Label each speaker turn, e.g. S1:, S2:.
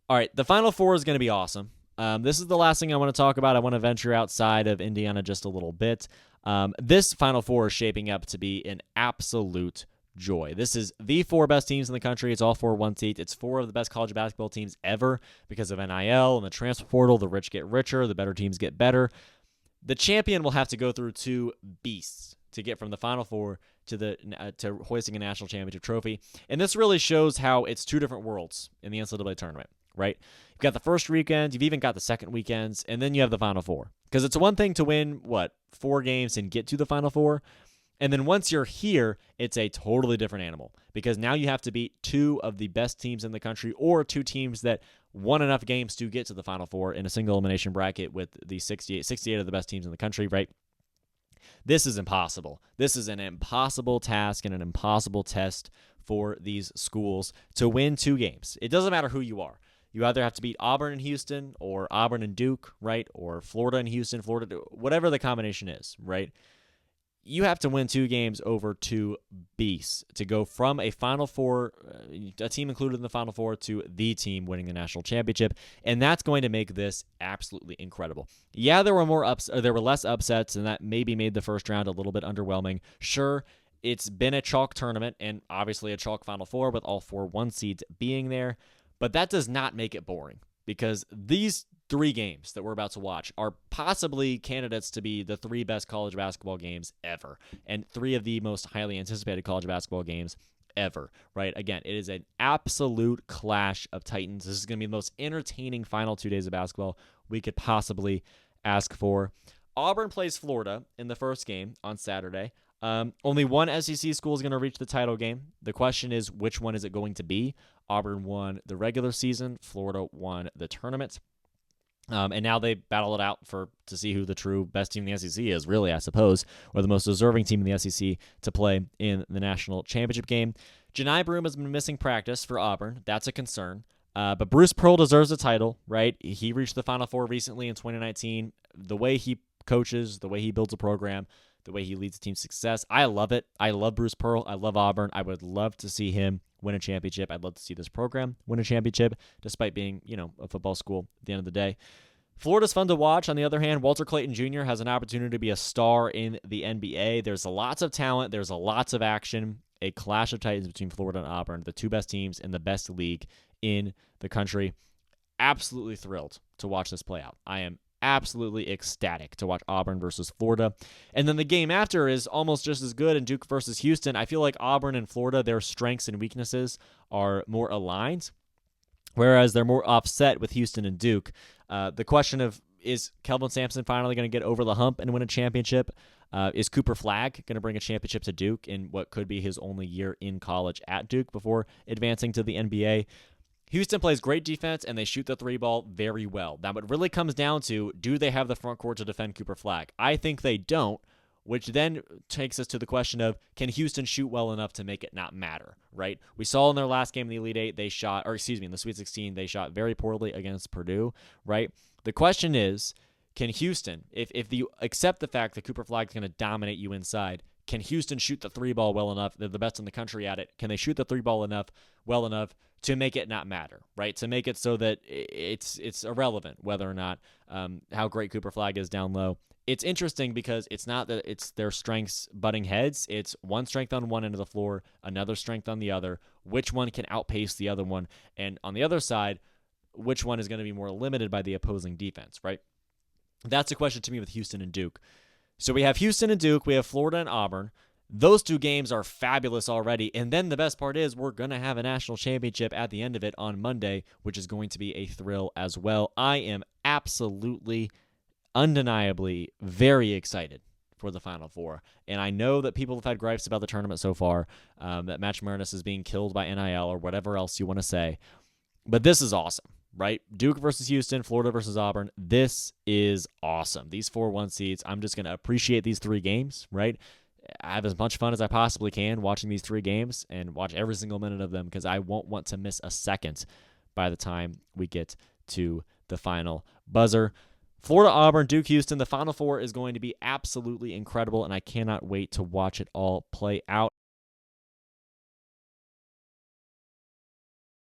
S1: All right, the Final Four is going to be awesome. This is the last thing I want to talk about. I want to venture outside of Indiana just a little bit. This Final Four is shaping up to be an absolute joy. This is the four best teams in the country. It's all four one seed. It's four of the best college basketball teams ever because of NIL and the transfer portal. The rich get richer. The better teams get better. The champion will have to go through two beasts to get from the Final Four to hoisting a national championship trophy. And this really shows how it's two different worlds in the NCAA tournament, right? You've got the first weekend, you've even got the second weekends, and then you have the Final Four. Because it's one thing to win, 4 games and get to the Final Four. And then once you're here, it's a totally different animal because now you have to beat two of the best teams in the country or two teams that won enough games to get to the Final Four in a single elimination bracket with the 68 of the best teams in the country, right? This is impossible. This is an impossible task and an impossible test for these schools to win 2 games. It doesn't matter who you are. You either have to beat Auburn and Houston or Auburn and Duke, right? Or Florida and Houston, Florida, whatever the combination is, right? You have to win 2 games over 2 beasts to go from a Final Four, a team included in the Final Four, to the team winning the national championship, and that's going to make this absolutely incredible. Yeah, there were less upsets, and that maybe made the first round a little bit underwhelming. Sure, it's been a chalk tournament, and obviously a chalk Final Four with all 4 1 seeds being there, but that does not make it boring because these 3 games that we're about to watch are possibly candidates to be the 3 best college basketball games ever and 3 of the most highly anticipated college basketball games ever, right? Again, it is an absolute clash of titans. This is going to be the most entertaining final 2 days of basketball we could possibly ask for. Auburn plays Florida in the first game on Saturday. Only one SEC school is going to reach the title game. The question is, which one is it going to be? Auburn won the regular season. Florida won the tournament. And now they battle it out to see who the true best team in the SEC is, really, I suppose, or the most deserving team in the SEC to play in the national championship game. Johni Broome has been missing practice for Auburn. That's a concern. But Bruce Pearl deserves a title, right? He reached the Final Four recently in 2019. The way he coaches, the way he builds a program, the way he leads team success, I love it. I love Bruce Pearl. I love Auburn. I would love to see him win a championship. I'd love to see this program win a championship, despite being, a football school at the end of the day. Florida's fun to watch. On the other hand, Walter Clayton Jr. has an opportunity to be a star in the NBA. There's lots of talent. There's lots of action. A clash of titans between Florida and Auburn, the 2 best teams in the best league in the country. Absolutely thrilled to watch this play out. I am absolutely ecstatic to watch Auburn versus Florida. And then the game after is almost just as good in Duke versus Houston. I feel like Auburn and Florida, their strengths and weaknesses are more aligned, whereas they're more offset with Houston and Duke. The question of, is Kelvin Sampson finally going to get over the hump and win a championship? Is Cooper Flagg going to bring a championship to Duke in what could be his only year in college at Duke before advancing to the NBA? Houston plays great defense, and they shoot the 3 ball very well. Now, what really comes down to, do they have the front court to defend Cooper Flagg? I think they don't, which then takes us to the question of, can Houston shoot well enough to make it not matter, right? We saw in their last game in the Elite Eight, in the Sweet 16, they shot very poorly against Purdue, right? The question is, can Houston, if you accept the fact that Cooper Flagg is going to dominate you inside, can Houston shoot the 3 ball well enough? They're the best in the country at it. Can they shoot the 3 ball well enough to make it not matter, right? To make it so that it's irrelevant whether or not how great Cooper Flagg is down low. It's interesting because it's not that it's their strengths butting heads. It's one strength on one end of the floor, another strength on the other. Which one can outpace the other one? And on the other side, which one is going to be more limited by the opposing defense, right? That's a question to me with Houston and Duke. So we have Houston and Duke. We have Florida and Auburn. Those 2 games are fabulous already. And then the best part is we're going to have a national championship at the end of it on Monday, which is going to be a thrill as well. I am absolutely, undeniably very excited for the Final Four. And I know that people have had gripes about the tournament so far, that Match Marinus is being killed by NIL or whatever else you want to say. But this is awesome, right? Duke versus Houston, Florida versus Auburn. This is awesome. These 4 1 seeds, I'm just going to appreciate these 3 games, right? I have as much fun as I possibly can watching these 3 games and watch every single minute of them because I won't want to miss a second by the time we get to the final buzzer. Florida, Auburn, Duke, Houston, the Final Four is going to be absolutely incredible, and I cannot wait to watch it all play out.